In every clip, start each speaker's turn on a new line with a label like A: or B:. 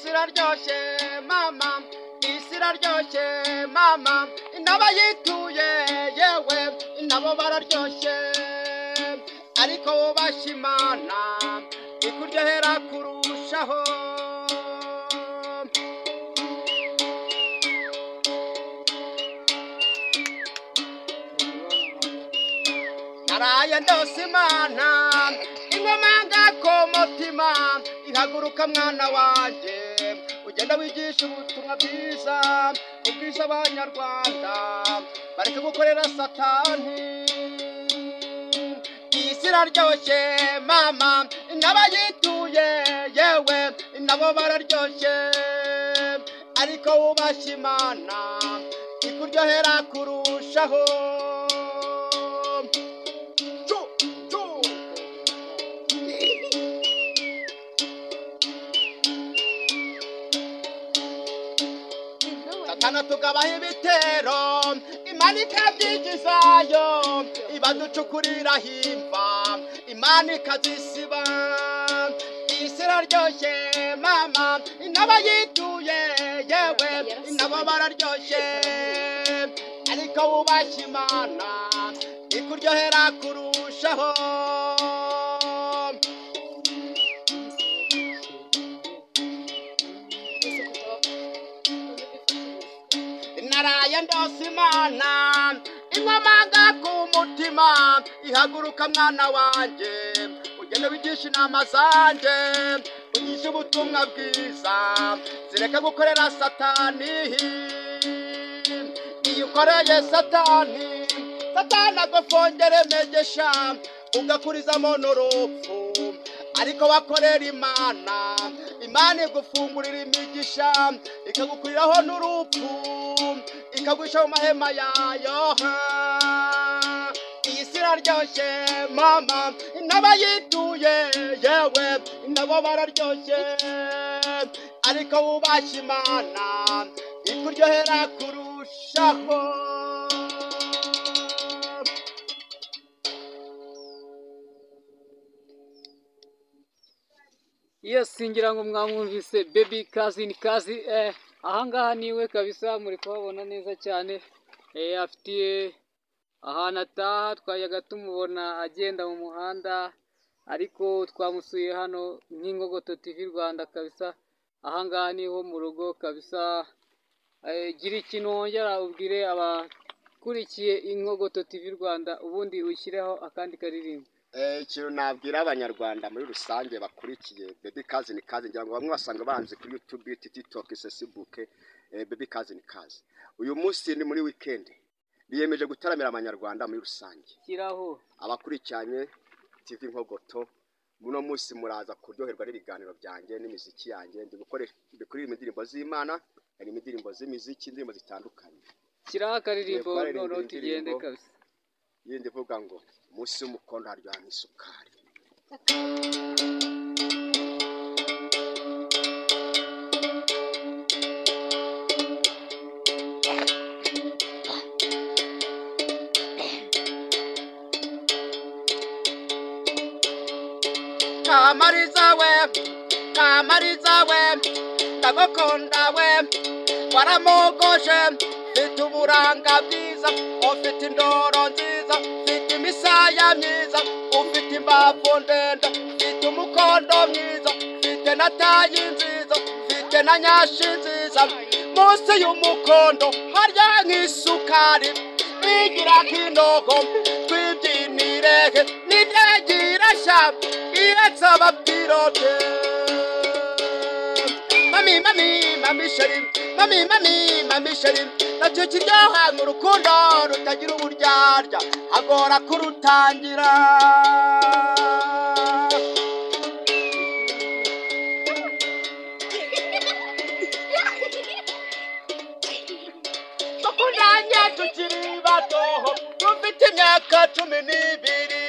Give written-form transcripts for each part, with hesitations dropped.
A: iraryoshye mama isi iraryoshye mama n'abayituye yewe nabo bararyoshye ariko wubashye Imana ikuryohera kurushaho naraye ndose Imana ingomanga ku mutima ihaguruka mwana wanjye ugenda wigisha ubutumwa bwiza ubwisha abanyarwanda bareke gukorera satani isi iraryoshye mama n'abayituye yewe nabo bararyoshye ariko wubashye Imana ikuryohera kurushaho Satana tugabaho ibitero Imana ikabyigizayo ibaducukurira himba Imana ikazisiba isi iraryoshye mama n'abayituye yewe nabo bararyoshye ariko wubashye Imana ikuryohera kurushaho naraye ndose Imana ingomanga ku mutima ihaguruka mwana wanjye ugende wigisha inama zanjye ugisha ubutumwa bwiza zireke gukorera satani iyo ukoreye satani agufongere megesha ugakurizamo n'urupfu ariko wakorera Imana igufungurira imigisha ikagukuriraho n'urupfu ikagwisha mu mahema yayo isi iraryoshye mama n'abayituye yewe nabo bararyoshye ariko wubashye Imana ikuryohera kurushaho
B: Yes, ngira ngo mwamwumvise baby cousin ahangaha niwe kabisa muri kubabona neza cyane afitiye ahantu ataha twayaga tumubona agenda mu muhanda ariko twamusuye hano nk'Ingogoto TV Rwanda kabisa ahangaha niho mu rugo kabisa gira ikintu wongera ubwire abakurikiye Ingogoto TV Rwanda ubundi ushyireho akandi karirimbo
A: ikintu nabwira abanyarwanda muri rusange bakurikiye baby cousin ngira ngo bamwe basanga banze kuri YouTube TikTok Facebook baby cousin uyu munsi ni muri weekend biyemeje gutaramira abanyarwanda muri rusange
B: kiraho
A: abakurikiranye TV Ingogoto muno munsi muraza kuryoherwa n'ibiganiro byanjye n'imiziki yanjye ndi gukoresha indirimbo z'Imana hari indirimbo z'imiziki indirimbo zitandukanye
B: kiraho akaririmbo none tugende kabisa
A: yindi ivuga ngo musi w'umukondo haryoha nk'isukari kamariza we ndagukunda we waramogoshe mfite uburanga bwiza ufite indoro nziza mfite imisaya myiza ufite imbavu ndende mfite umukondo mwiza mfite na tayi nziza mfite na nyashi nziza munsi y'umukondo harya nk'isukari igira nk'indogo twibyinireke n'indagira sha iretse abapilote mami sheri nacyo kiryoha mu rukundo rutagira uburyarya agora kurutangira bakundanye tukiri bato dufite imyaka 12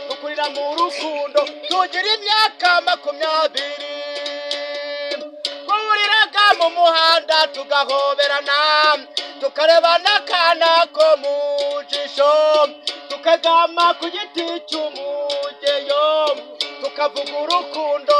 A: dukurira mu rukundo tugira imyaka 20 mu muhanda tugahoberana tukarebana kana ko mu jisho tukagama ku giti cy'umugeyo tukavuga urukundo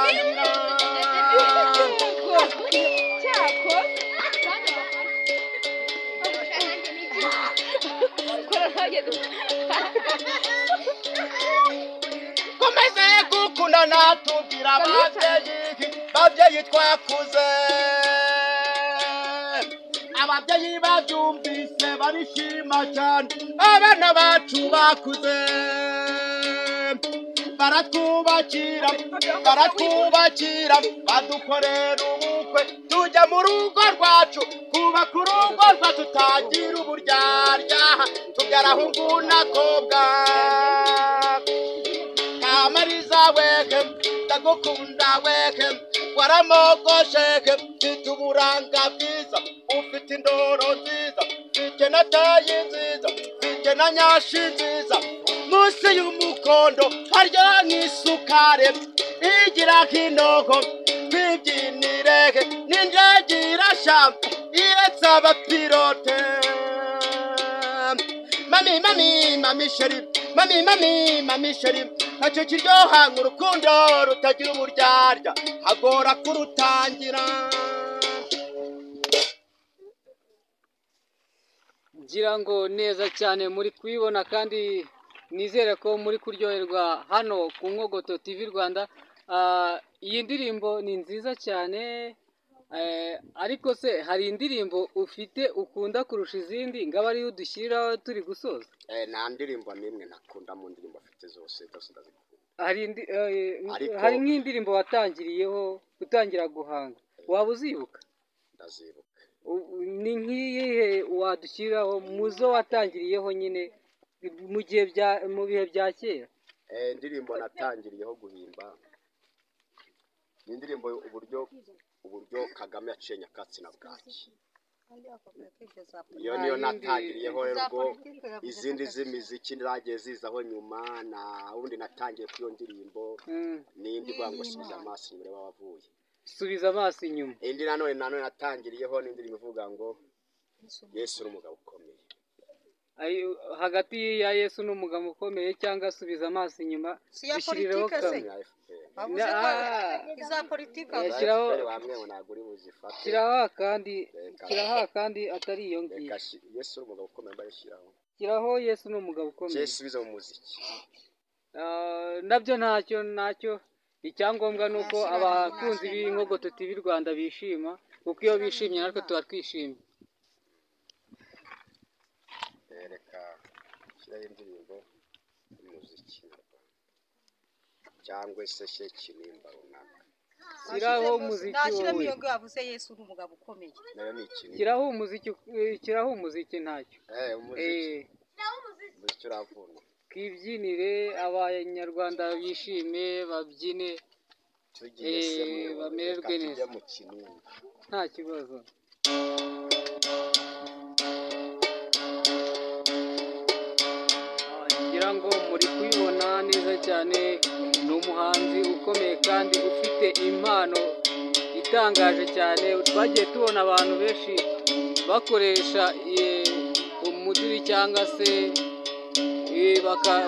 A: rutangira komeze gukundana tubwira ababyeyi twakuze ababyeyi babyumvise barishima cyane abana bacu bakuze baratwubakira badukorera ubukwe tujya mu rugo rwacu kubaka urugo rwacu tutagira uburyarya tubyara ahungu n'akobwa kamariza weke ndagukunda weke waramogosheke mfite uburanga bwiza ufite indoro nziza mfite na tayi nziza mfite na nyashi nziza munsi y'umukondo harya nk'isukari igira nk'indogo twibyinireke n'indege irashamba ihetse abapilote mami sheri ntacyo kiryoha nk'urukundo rutagira uburyarya hagora kurutangira.
B: ngira ngo neza cyane muri kubibona kandi nizere ko muri kuryoherwa hano ku Nkogoto TV Rwanda. Iyi ndirimbo ni nziza cyane, ariko se hari indirimbo ufite ukunda kurusha izindi ngaba ariyo udushyiraho turi gusoza?
A: Nta ndirimbo n'imwe ntakunda mu ndirimbo afite zose ndazikunda.
B: Hari nk'indirimbo watangiriyeho utangira guhanga waba uzibuka?
A: Ndazibuka.
B: Ni nk'iyihe wadushyiraho mu zo watangiriyeho nyine mu bihe bya kera?
A: Indirimbo natangiriyeho guhimba ni indirimbo uburyo Kagame yaciye nyakatsi na bwaki, iyo niyo natangiriyeho. Rero ubwo izindi z'imiziki zagiye zizaho nyuma, na wundi natangiye kuri iyo ndirimbo n'indi ivuga ngo subiza amaso inyuma wavuye.
B: Subiza amaso inyuma.
A: Indi nanone natangiriyeho n'indirimbo ivuga ngo Yesu n'umugabo ukomeye.
B: Hagati ya Yesu n'umugabo ukomeye cyangwa subiza amaso inyuma bishyiriraho
C: iza politiki
B: kiraho kandi atari iyo ngiyo.
A: Yesu n'umugabo ukomeye barishyiraho.
B: Kiraho Yesu n'umugabo ukomeye.
A: Yesu biza mu muziki.
B: Nabyo ntacyo icyangombwa ni uko abakunzi b'Inkogoto TV Rwanda bishima, kuko iyo bishimye natwe tuba twishimye.
A: Reka shyiraho indirimbo y'umuziki cyangwa se kinimba runaka.
B: Shyiraho umuziki wowe.
C: Ntabwo yavuze Yesu n'umugabo ukomeye.
A: Nayo ni ikintu.
B: Shyiraho umuziki ntacyo.
A: Umuziki uravuna.
B: Twibyinire abanyarwanda bishime babyine bamererwe neza nta kibazo. ngira ngo muri kubibona neza cyane, ni umuhanzi ukomeye kandi ufite impano itangaje cyane. Twagiye tubona abantu benshi bakoresha umuduri cyangwa se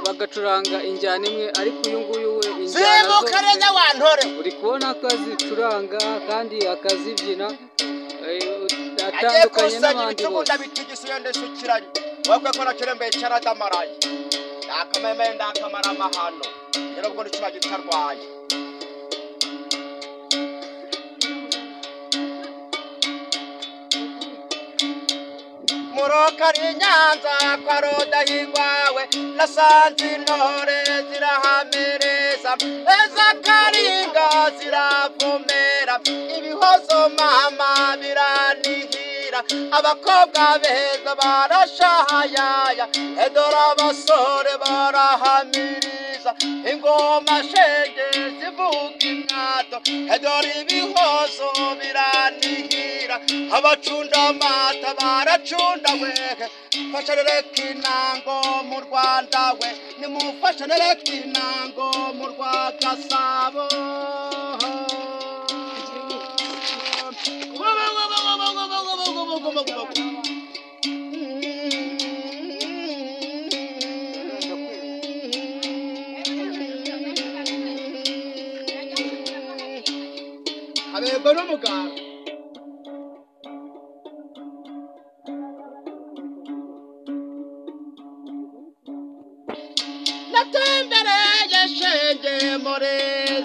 B: bagacuranga injyana imwe, ariko uyu nguyu we injyana zose uri kubona ko azicuranga kandi akazibyina, atandukanye n'abandi bose.
A: Murokari Nyanza kwa Rodahigwawe nasanze intore zirahamereza, eza karinga ziravumera, ibihozo mama biranihira. barahira abakobwa beza barashahayaya edora abasore barahamiriza ingoma shenge zivuga imyato edora ibihozo biranihira abacunda amata baracunda wehe fasha reka inango mu Rwanda we nimufasha reka inango mu rwa Gasabo abego n'umugabo natembereye shenge muri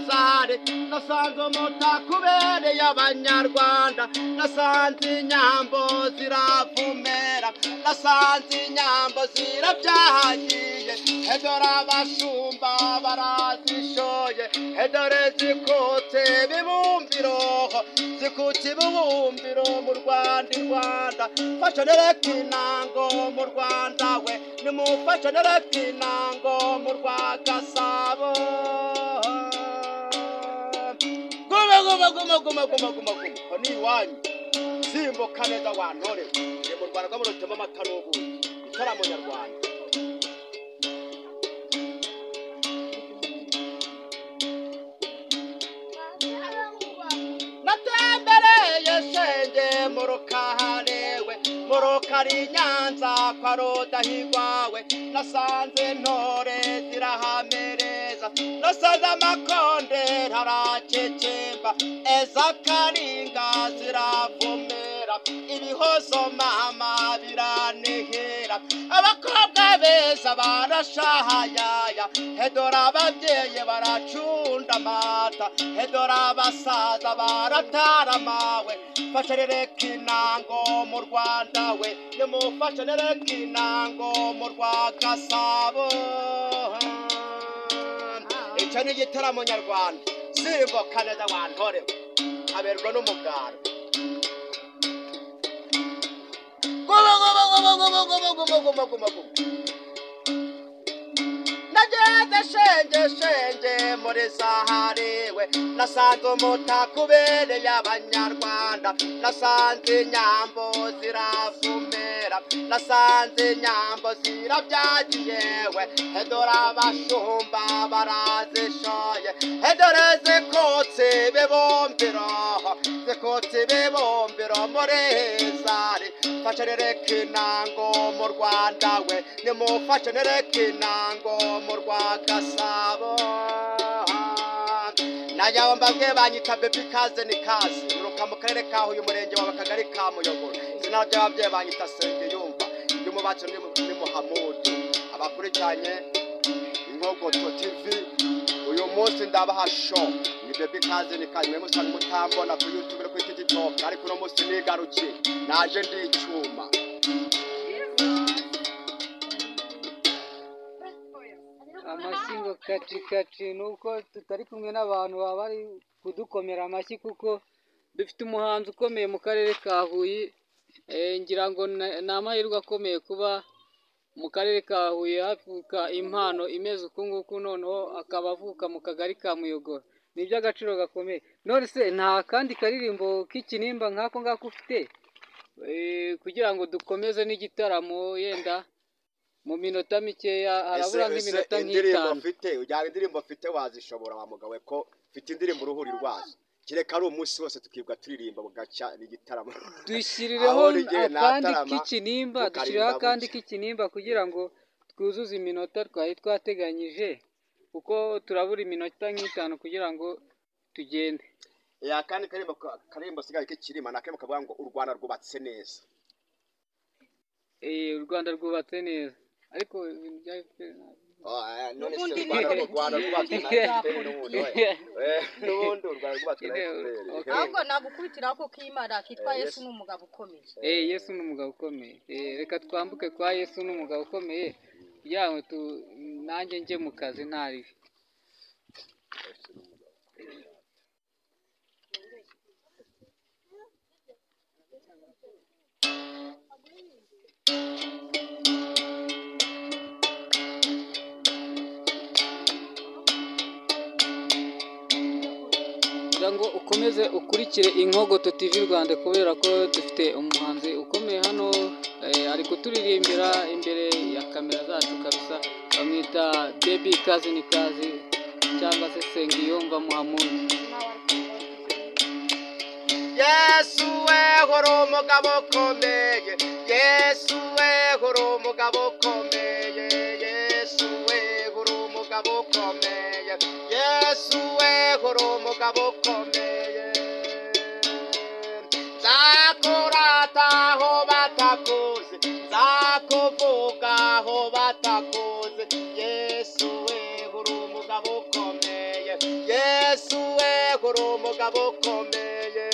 A: zare nasanze umutakubereye abanyarwanda nasanze inyambo ziravumera nasanze inyambo zirabyahagiye edora abashumba barazishoye edore zikutse bibumbiro zikutse ibubumbiro mu Rwanda fasha nereka inango mu Rwanda we nimufasha nereka inango mu rwa Gasabo guma ni iwanyu simbuka neza wantore ni mu Rwanda rw'amurutema amata n'ubuki itaramo nyarwanda natembereye shenge mu Rukaharewe mu Rukari Nyanza kwa Rudahigwawe nasanze ntore zirahamereza nasanze amakonde ntaracecemba eza karinga ziravumera ibihozo mama biranehera abakobwa beza barashahayaya edora ababyeyi baracunda amata edora abasaza barataramawe fasha reka inango mu Rwanda we nimufasha reka inango mu rwa Gasabo icyo ni igitaramo nyarwanda simbuka neza wantore aberwa n'umugara nageze shenge muri Zaharewe nasanze umutakubereye abanyarwanda nasanze inyambo ziravumera nasanze inyambo zirabyagiyewe edora abashumba barazishoye edore zikutse ibibumbiro muri zari fasha reka inango mu Rwanda we nimufashe reka inango mu rwa Gasabo najyaho mbabwiye banyita baby kaze ni kaze nuruka mu karere ka Huye umurenge wa Akagari ka Muyogoro izina ry'ababyeyi banyita Senge yumva ndi mu bacu ni Muhamudu abakurikiranye Inkogoto TV uyu munsi ndabaha show ni baby kaze ni kaze mwe musanga mutambona ku YouTube no ku TikTok ariko no munsi nigarukiye naje ndi icyuma
B: amasingo kati nuko tutari kumwe n'abantu baba bari kudukomera amashyi kuko dufite umuhanzi ukomeye mu karere ka Huye ngira ngo ni amahirwe akomeye kuba mu karere ka Huye havuka impano imeze uku nguku noneho akaba avuka mu kagari ka Muyogoro ni iby'agaciro gakomeye none se nta kandi karirimbo k'ikinimba nk'ako ngako ufite kugira ngo dukomeze n'igitaramo yenda mu minota mikeya harabura nk'iminota nk'itanu
A: ujyana indirimbo mfite wazishobora wa mugabo ko mfite indirimbo uruhuri rwazo kireka ari umunsi wose tukibwa turirimba bugacya n'igitaramo
B: dushyirireho akandi k'ikinimba dushyirireho akandi k'ikinimba kugira ngo twuzuze iminota twari twateganyije kuko turabura iminota nk'itanu kugira ngo tugende
A: kandi karimbo sigaye k'ikirima nakemo kavuga ngo u Rwanda rwubatse neza
B: u Rwanda rwubatse neza ariko ibintu bya
A: none se u Rwanda rwubatswe na FPR n'ubundi u Rwanda rwubatswe na FPR
C: ahubwo nagukubitira ko kimara kitwa Yesu n'umugabo ukomeye
B: Yesu n'umugabo ukomeye reka twambuke kwa Yesu n'umugabo ukomeye kugira ngo nanjye njye mu kazi ntaribi kugira ngo ukomeze ukurikire Inkogoto TV Rwanda kubera ko dufite umuhanzi ukomeye hano ari kuturirimbira imbere ya kamera zacu kabisa, bamwita Baby Kazi ni Kazi cyangwa se Sengiyumva Muhammad.
A: Yesu we horo umugabo ukomeye, Yesu we horo umugabo ukomeye, Yesu we horo umugabo ukomeye, Yesu we horo umugabo ukomeye. Nzakurata aho batakuzi, nzakuvuga aho batakuzi, Yesu we horo umugabo ukomeye, Yesu we horo umugabo ukomeye.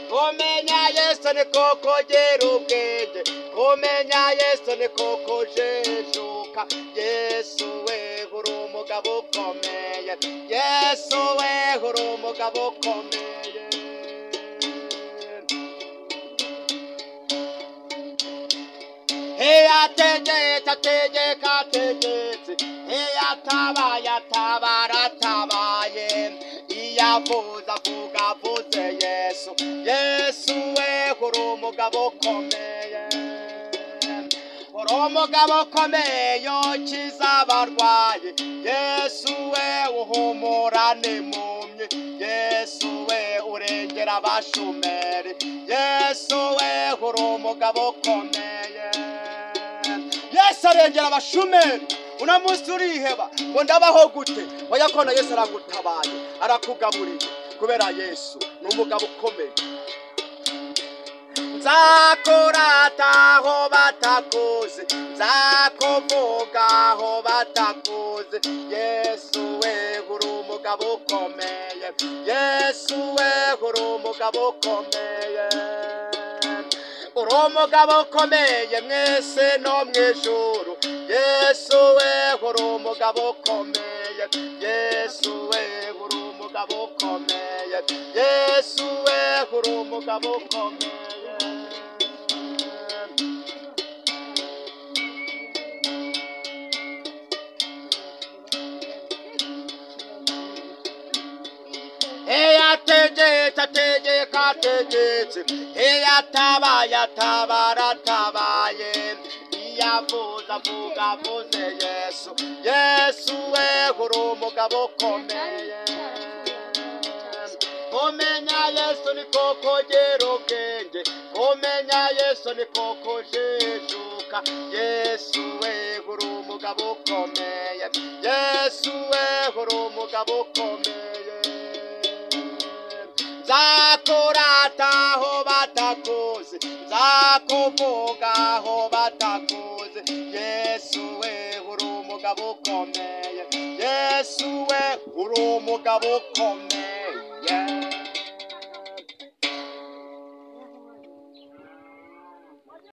A: Kumenya Yesu ni koko gira ubwenge, kumenya Yesu ni koko jejuka, Yesu we horo umugabo ukomeye, Yesu we horo umugabo ukomeye. Ategetse ategeka ategetse, atabaye atabara atabaye, iyavuza avuga avuze Yesu, Yesu we horo umugabo ukomeye, horo umugabo ukomeye yokiza abarwayi, Yesu we uhumura n'impumyi, Yesu we urengera abashumeri, Yesu we horo umugabo ukomeye. Yesu arengera abashumeri, unamunsi uriheba ngo ndabaho gute, oya kona Yesu aragutabaye arakugaburiye, kubera Yesu ni umugabo ukomeye. Nzakurata aho batakuzi, nzakuvuga aho batakuzi, Yesu we horo umugabo ukomeye, Yesu we horo umugabo ukomeye. Uri umugabo ukomeye mwese no mwijuru, Yesu we horo umugabo ukomeye, Yesu we horo umugabo ukomeye, Yesu we horo umugabo ukomeye. Ategetse ategeka ategetse, atabaye atabara atabaye, iyavuza avuga avuze Yesu, Yesu we horo umugabo ukomeye. Kumenya Yesu ni koko gira ubwenge, kumenya Yesu ni koko jejuka, Yesu we horo umugabo ukomeye, Yesu we horo umugabo ukomeye. Nzakurata aho batakuzi, nzakuvuga aho batakuzi, Yesu we horo umugabo ukomeye, Yesu we horo umugabo ukomeye.